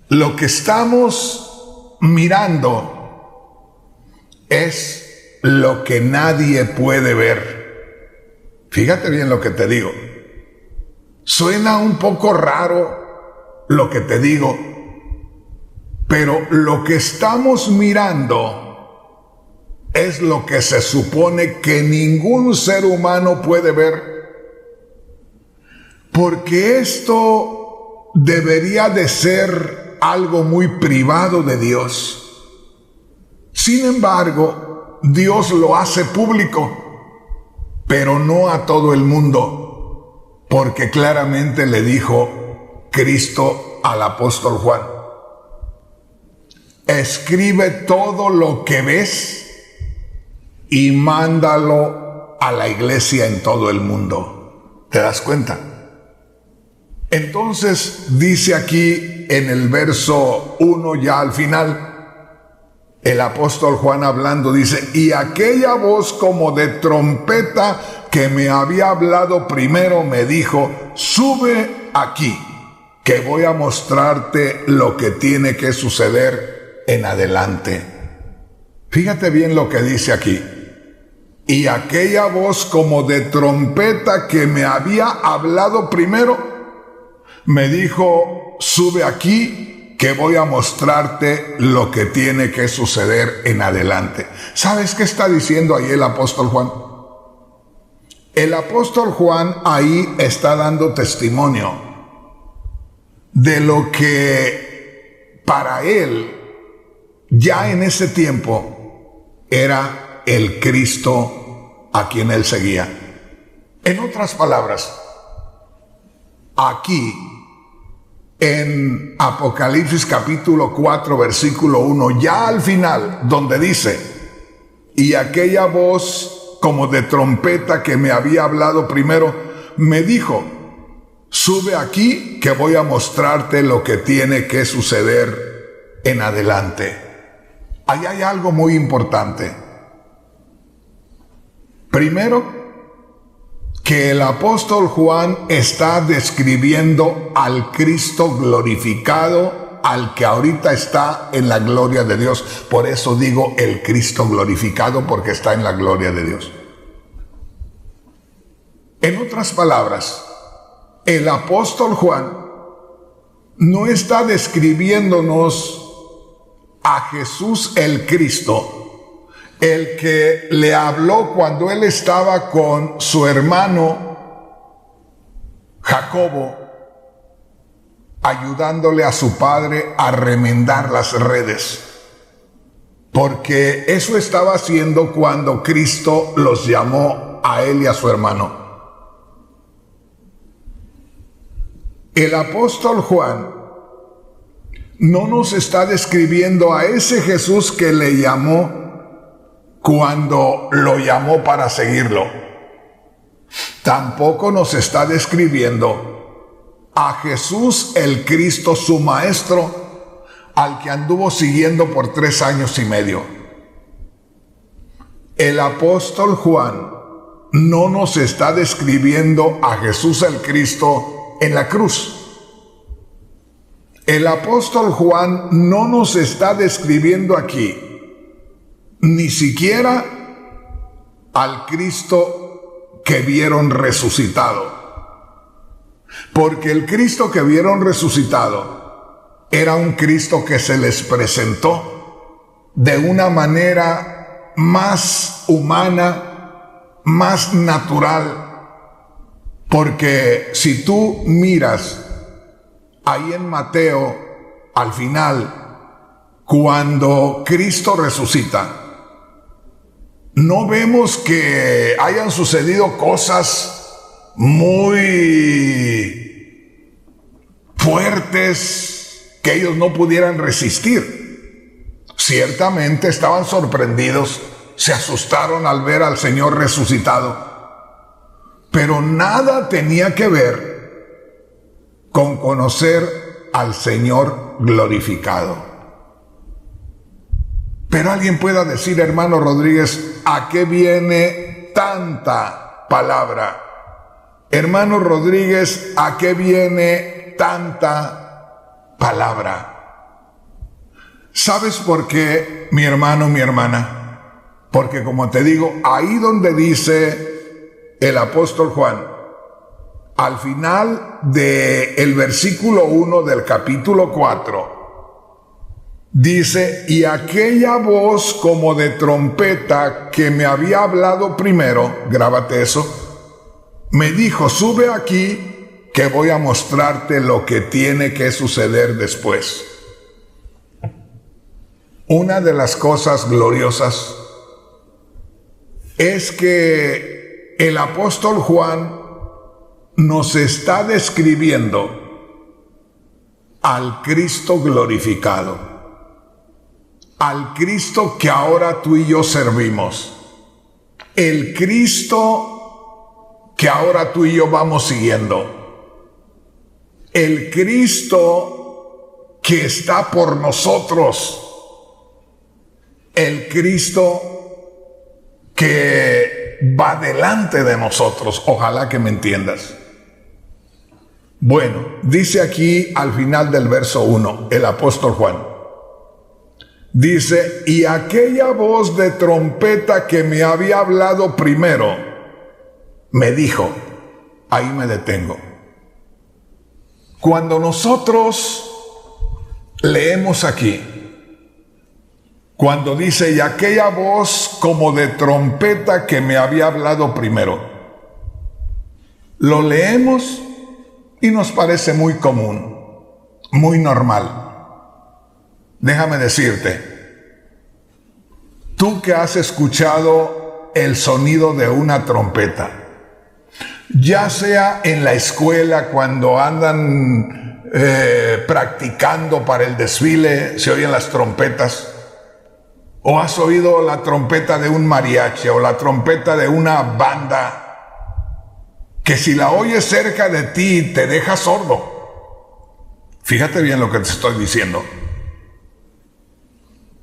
lo que estamos mirando es lo que nadie puede ver. Fíjate bien lo que te digo. Suena un poco raro lo que te digo, pero lo que estamos mirando es lo que se supone que ningún ser humano puede ver, porque esto debería de ser algo muy privado de Dios. Sin embargo, Dios lo hace público, pero no a todo el mundo, porque claramente le dijo Cristo al apóstol Juan, escribe todo lo que ves y mándalo a la iglesia en todo el mundo. ¿Te das cuenta? Entonces dice aquí en el verso 1, ya al final, el apóstol Juan hablando dice, y aquella voz como de trompeta que me había hablado primero me dijo, sube aquí, que voy a mostrarte lo que tiene que suceder en adelante. Fíjate bien lo que dice aquí. Y aquella voz como de trompeta que me había hablado primero, me dijo, sube aquí, que voy a mostrarte lo que tiene que suceder en adelante. ¿Sabes qué está diciendo ahí el apóstol Juan? El apóstol Juan ahí está dando testimonio de lo que para él, ya en ese tiempo, era el Cristo a quien él seguía. En otras palabras, aquí en Apocalipsis capítulo 4, versículo 1, ya al final, donde dice, y aquella voz como de trompeta que me había hablado primero, me dijo, sube aquí que voy a mostrarte lo que tiene que suceder en adelante. Ahí hay algo muy importante. Primero, que el apóstol Juan está describiendo al Cristo glorificado, al que ahorita está en la gloria de Dios. Por eso digo el Cristo glorificado, porque está en la gloria de Dios. En otras palabras, el apóstol Juan no está describiéndonos a Jesús el Cristo, el que le habló cuando él estaba con su hermano Jacobo, ayudándole a su padre a remendar las redes. Porque eso estaba haciendo cuando Cristo los llamó a él y a su hermano. El apóstol Juan no nos está describiendo a ese Jesús que le llamó cuando lo llamó para seguirlo. Tampoco nos está describiendo a Jesús el Cristo, su maestro, al que anduvo siguiendo por 3 años y medio. El apóstol Juan no nos está describiendo a Jesús el Cristo en la cruz. El apóstol Juan no nos está describiendo aquí ni siquiera al Cristo que vieron resucitado. Porque el Cristo que vieron resucitado era un Cristo que se les presentó de una manera más humana, más natural. Porque si tú miras ahí en Mateo, al final, cuando Cristo resucita, no vemos que hayan sucedido cosas muy fuertes que ellos no pudieran resistir. Ciertamente estaban sorprendidos, se asustaron al ver al Señor resucitado, pero nada tenía que ver con conocer al Señor glorificado. Pero alguien pueda decir, hermano Rodríguez, ¿a qué viene tanta palabra? Hermano Rodríguez, ¿a qué viene tanta palabra? ¿Sabes por qué, mi hermano, mi hermana? Porque como te digo, ahí donde dice el apóstol Juan, al final del versículo 1 del capítulo 4, dice, y aquella voz como de trompeta que me había hablado primero, grábate eso, me dijo, sube aquí que voy a mostrarte lo que tiene que suceder después. Una de las cosas gloriosas es que el apóstol Juan nos está describiendo al Cristo glorificado, al Cristo que ahora tú y yo servimos, el Cristo que ahora tú y yo vamos siguiendo, el Cristo que está por nosotros, el Cristo que va delante de nosotros. Ojalá que me entiendas. Bueno, dice aquí al final del verso 1, el apóstol Juan, dice, y aquella voz de trompeta que me había hablado primero, me dijo, ahí me detengo. Cuando nosotros leemos aquí, cuando dice, y aquella voz como de trompeta que me había hablado primero, lo leemos y nos parece muy común, muy normal. Déjame decirte, tú que has escuchado el sonido de una trompeta, ya sea en la escuela cuando andan practicando para el desfile, se oyen las trompetas, o has oído la trompeta de un mariachi o la trompeta de una banda, que si la oyes cerca de ti te deja sordo. Fíjate bien lo que te estoy diciendo.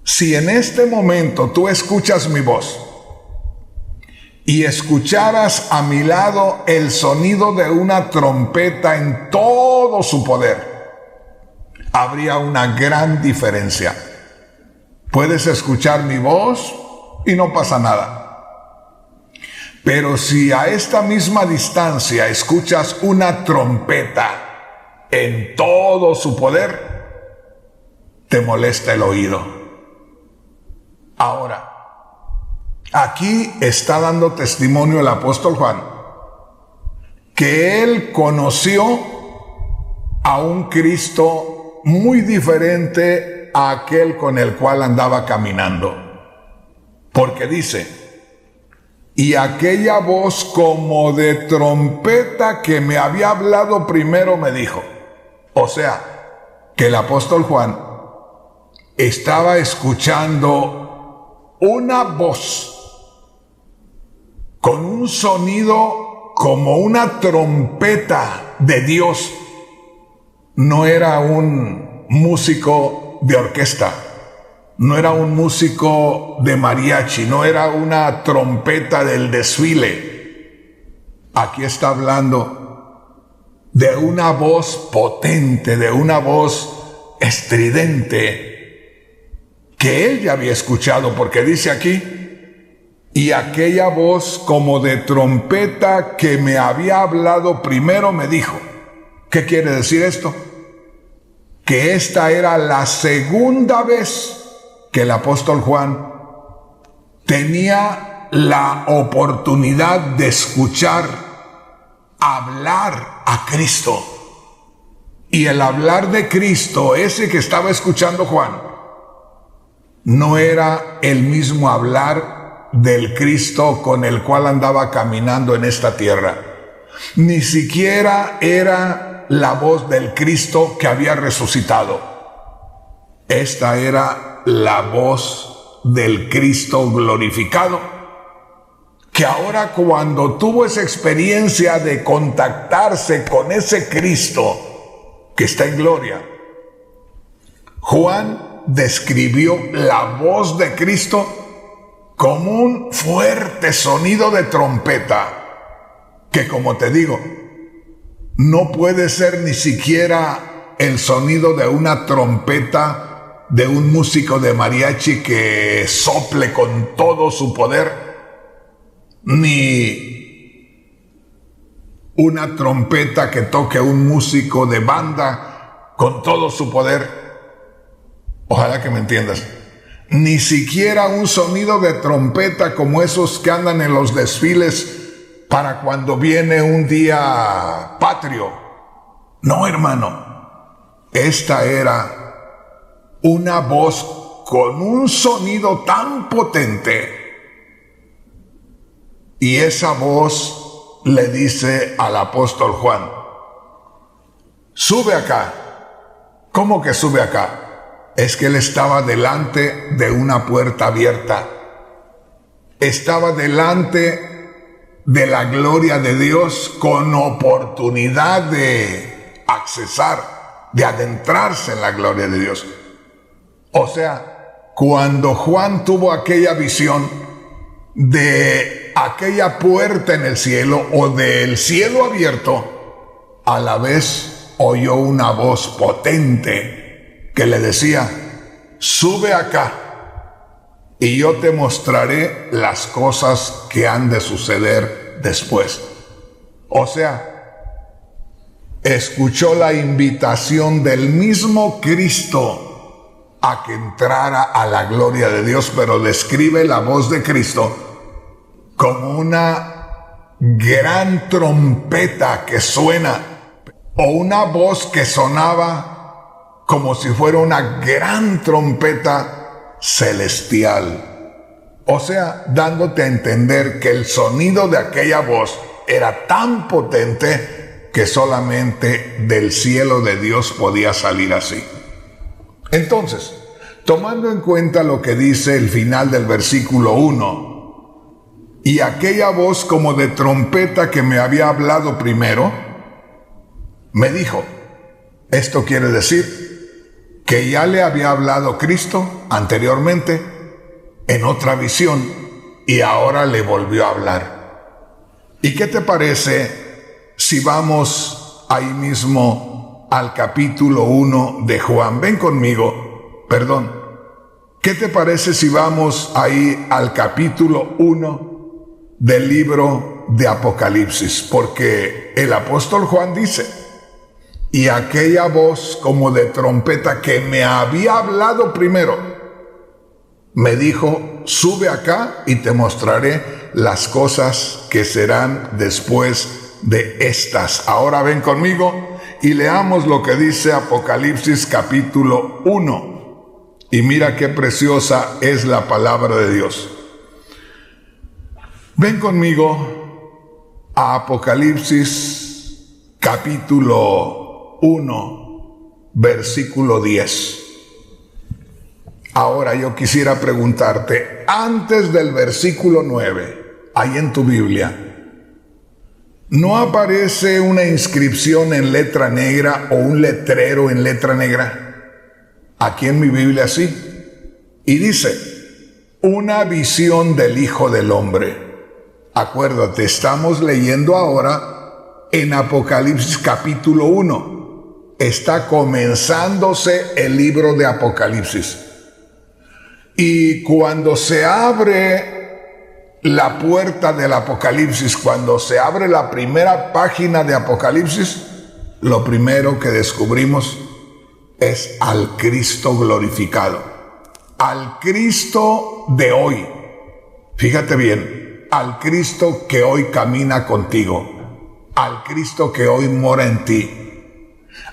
Si en este momento tú escuchas mi voz y escucharas a mi lado el sonido de una trompeta en todo su poder, habría una gran diferencia. Puedes escuchar mi voz y no pasa nada. Pero si a esta misma distancia escuchas una trompeta en todo su poder, te molesta el oído. Ahora, aquí está dando testimonio el apóstol Juan que él conoció a un Cristo muy diferente a aquel con el cual andaba caminando. Porque dice, y aquella voz como de trompeta que me había hablado primero me dijo. O sea, que el apóstol Juan estaba escuchando una voz con un sonido como una trompeta de Dios. No era un músico de orquesta, no era un músico de mariachi, no era una trompeta del desfile. Aquí está hablando de una voz potente, de una voz estridente, que él ya había escuchado, porque dice aquí, y aquella voz como de trompeta que me había hablado primero me dijo. ¿Qué quiere decir esto? Que esta era la segunda vez que el apóstol Juan tenía la oportunidad de escuchar hablar a Cristo. Y el hablar de Cristo, ese que estaba escuchando Juan, no era el mismo hablar del Cristo con el cual andaba caminando en esta tierra. Ni siquiera era la voz del Cristo que había resucitado. Esta era la voz del Cristo glorificado, que ahora, cuando tuvo esa experiencia de contactarse con ese Cristo que está en gloria, Juan describió la voz de Cristo como un fuerte sonido de trompeta, que, como te digo, no puede ser ni siquiera el sonido de una trompeta de un músico de mariachi que sople con todo su poder, ni una trompeta que toque un músico de banda con todo su poder. Ojalá que me entiendas. Ni siquiera un sonido de trompeta como esos que andan en los desfiles para cuando viene un día patrio. No, hermano. Esta era una voz con un sonido tan potente. Y esa voz le dice al apóstol Juan: sube acá. ¿Cómo que sube acá? Es que él estaba delante de una puerta abierta. Estaba delante de la gloria de Dios, con oportunidad de accesar, de adentrarse en la gloria de Dios. O sea, cuando Juan tuvo aquella visión de aquella puerta en el cielo, o del cielo abierto, a la vez oyó una voz potente que le decía: sube acá y yo te mostraré las cosas que han de suceder después. O sea, escuchó la invitación del mismo Cristo a que entrara a la gloria de Dios, pero describe la voz de Cristo como una gran trompeta que suena, o una voz que sonaba como si fuera una gran trompeta celestial. O sea, dándote a entender que el sonido de aquella voz era tan potente que solamente del cielo de Dios podía salir así. Entonces, tomando en cuenta lo que dice el final del versículo 1, y aquella voz como de trompeta que me había hablado primero, me dijo, esto quiere decir que ya le había hablado Cristo anteriormente en otra visión y ahora le volvió a hablar. ¿Y qué te parece si vamos ahí mismo al capítulo 1 de Juan? Ven conmigo, perdón. ¿Qué te parece si vamos ahí al capítulo 1 del libro de Apocalipsis? Porque el apóstol Juan dice: y aquella voz como de trompeta que me había hablado primero, me dijo: sube acá y te mostraré las cosas que serán después de estas. Ahora ven conmigo y leamos lo que dice Apocalipsis capítulo 1. Y mira qué preciosa es la palabra de Dios. Ven conmigo a Apocalipsis capítulo 1, versículo 10. Ahora yo quisiera preguntarte, antes del versículo 9, ahí en tu Biblia, ¿No aparece una inscripción en letra negra o un letrero en letra negra? Aquí en mi Biblia sí. Y dice, una visión del Hijo del Hombre. Acuérdate, estamos leyendo ahora en Apocalipsis capítulo 1. Está comenzándose el libro de Apocalipsis. Y cuando se abre la puerta del Apocalipsis, cuando se abre la primera página de Apocalipsis, lo primero que descubrimos es al Cristo glorificado, al Cristo de hoy. Fíjate bien, al Cristo que hoy camina contigo, al Cristo que hoy mora en ti,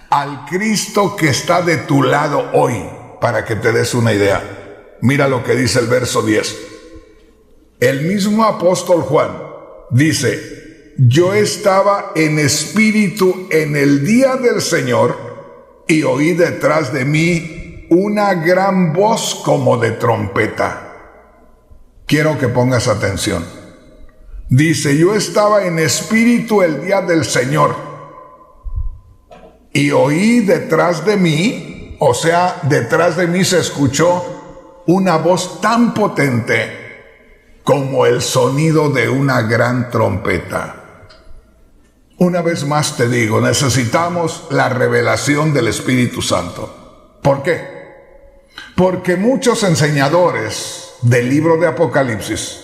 al Cristo que está de tu lado hoy, para que te des una idea. Mira lo que dice el verso 10. El mismo apóstol Juan dice, yo estaba en espíritu en el día del Señor y oí detrás de mí una gran voz como de trompeta. Quiero que pongas atención. Dice, yo estaba en espíritu el día del Señor y oí detrás de mí, o sea, detrás de mí se escuchó una voz tan potente como el sonido de una gran trompeta. Una vez más te digo, necesitamos la revelación del Espíritu Santo. ¿Por qué? Porque muchos enseñadores del libro de Apocalipsis,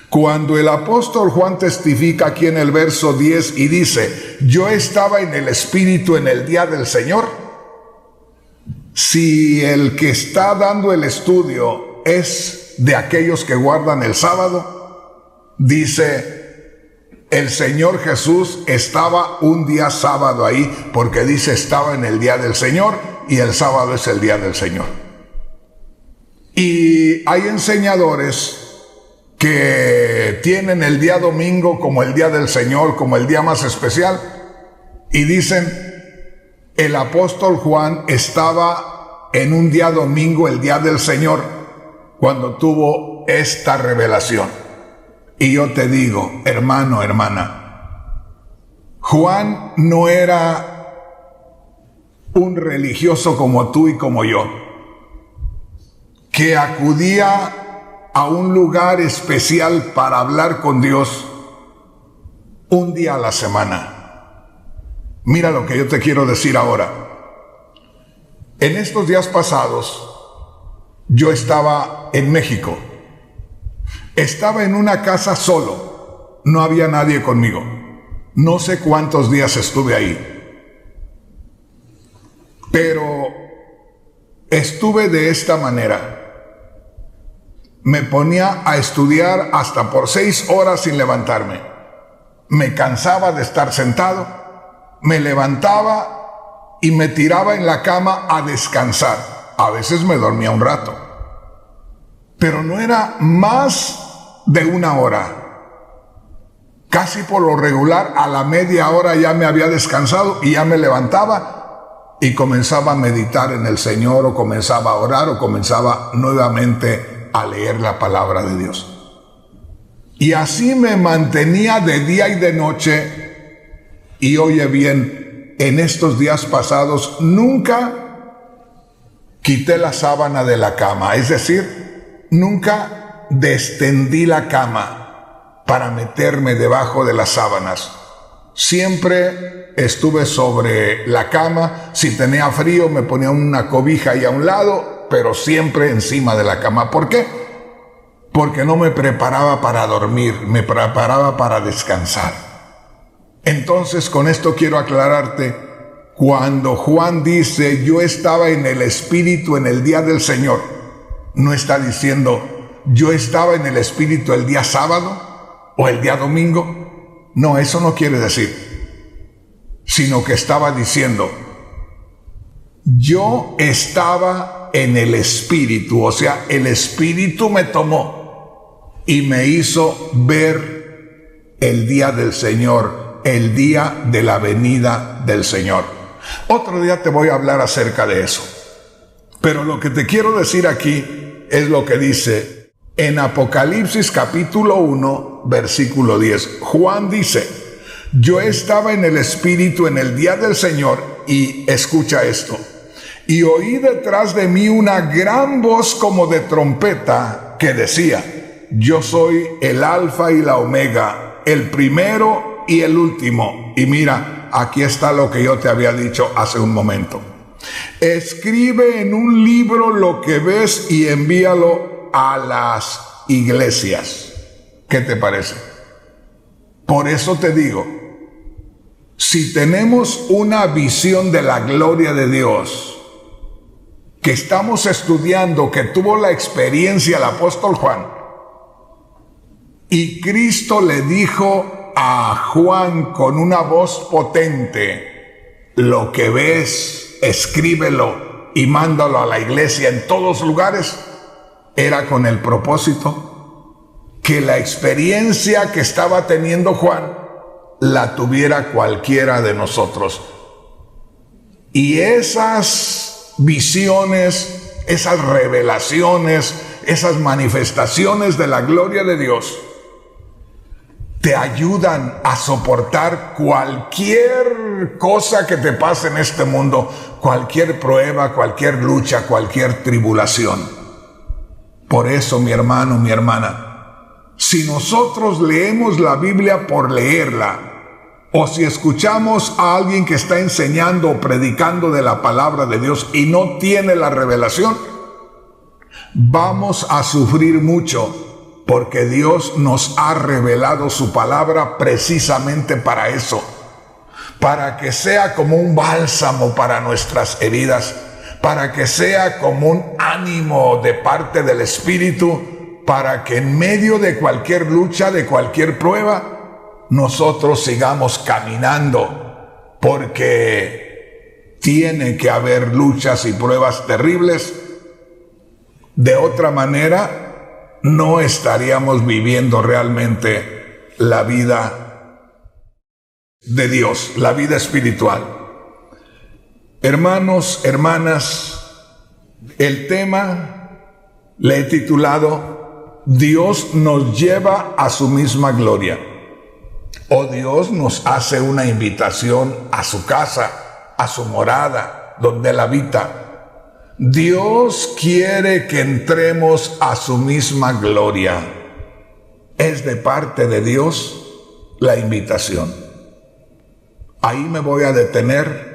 cuando el apóstol Juan testifica aquí en el verso 10 y dice, yo estaba en el Espíritu en el día del Señor, si el que está dando el estudio es de aquellos que guardan el sábado, dice, el Señor Jesús estaba un día sábado ahí, porque dice estaba en el día del Señor y el sábado es el día del Señor. Y hay enseñadores que tienen el día domingo como el día del Señor, como el día más especial, y dicen, el apóstol Juan estaba en un día domingo, el día del Señor, cuando tuvo esta revelación. Y yo te digo, hermano, hermana, Juan no era un religioso como tú y como yo, que acudía a un lugar especial para hablar con Dios un día a la semana. Mira lo que yo te quiero decir ahora. En estos días pasados, yo estaba en México. Estaba en una casa solo. No había nadie conmigo. No sé cuántos días estuve ahí. Pero estuve de esta manera. Me ponía a estudiar hasta por 6 horas sin levantarme. Me cansaba de estar sentado. Me levantaba y me tiraba en la cama a descansar. A veces me dormía un rato, pero no era más de 1 hora. Casi por lo regular, a la media hora ya me había descansado y ya me levantaba y comenzaba a meditar en el Señor, o comenzaba a orar, o comenzaba nuevamente a leer la palabra de Dios. Y así me mantenía de día y de noche. Y oye bien, en estos días pasados nunca quité la sábana de la cama, es decir, nunca destendí la cama para meterme debajo de las sábanas. Siempre estuve sobre la cama. Si tenía frío me ponía una cobija ahí a un lado, pero siempre encima de la cama. ¿Por qué? Porque no me preparaba para dormir, me preparaba para descansar. Entonces, con esto quiero aclararte. Cuando Juan dice, yo estaba en el Espíritu en el día del Señor, no está diciendo, yo estaba en el Espíritu el día sábado o el día domingo. No, eso no quiere decir, sino que estaba diciendo, yo estaba en el Espíritu, o sea, el Espíritu me tomó y me hizo ver el día del Señor, el día de la venida del Señor. Otro día te voy a hablar acerca de eso. Pero lo que te quiero decir aquí es lo que dice en Apocalipsis capítulo 1, versículo 10. Juan dice, Yo estaba en el Espíritu en el día del Señor, y escucha esto, y oí detrás de mí una gran voz como de trompeta que decía: yo soy el Alfa y la Omega, el primero y el último. Y mira, aquí está lo que yo te había dicho hace un momento. Escribe en un libro lo que ves y envíalo a las iglesias. ¿Qué te parece? Por eso te digo, si tenemos una visión de la gloria de Dios, que estamos estudiando, que tuvo la experiencia el apóstol Juan, y Cristo le dijo a Juan con una voz potente: lo que ves, escríbelo y mándalo a la iglesia en todos lugares, era con el propósito que la experiencia que estaba teniendo Juan la tuviera cualquiera de nosotros. Y esas visiones, esas revelaciones, esas manifestaciones de la gloria de Dios te ayudan a soportar cualquier cosa que te pase en este mundo, cualquier prueba, cualquier lucha, cualquier tribulación. Por eso, mi hermano, mi hermana, si nosotros leemos la Biblia por leerla, o si escuchamos a alguien que está enseñando o predicando de la palabra de Dios y no tiene la revelación, vamos a sufrir mucho, porque Dios nos ha revelado su palabra precisamente para eso, para que sea como un bálsamo para nuestras heridas, para que sea como un ánimo de parte del Espíritu, para que en medio de cualquier lucha, de cualquier prueba, nosotros sigamos caminando, porque tiene que haber luchas y pruebas terribles. De otra manera, no estaríamos viviendo realmente la vida de Dios, la vida espiritual. Hermanos, hermanas, el tema le he titulado: Dios nos lleva a su misma gloria. O Dios nos hace una invitación a su casa, a su morada, donde Él habita. Dios quiere que entremos a su misma gloria. Es de parte de Dios la invitación. Ahí me voy a detener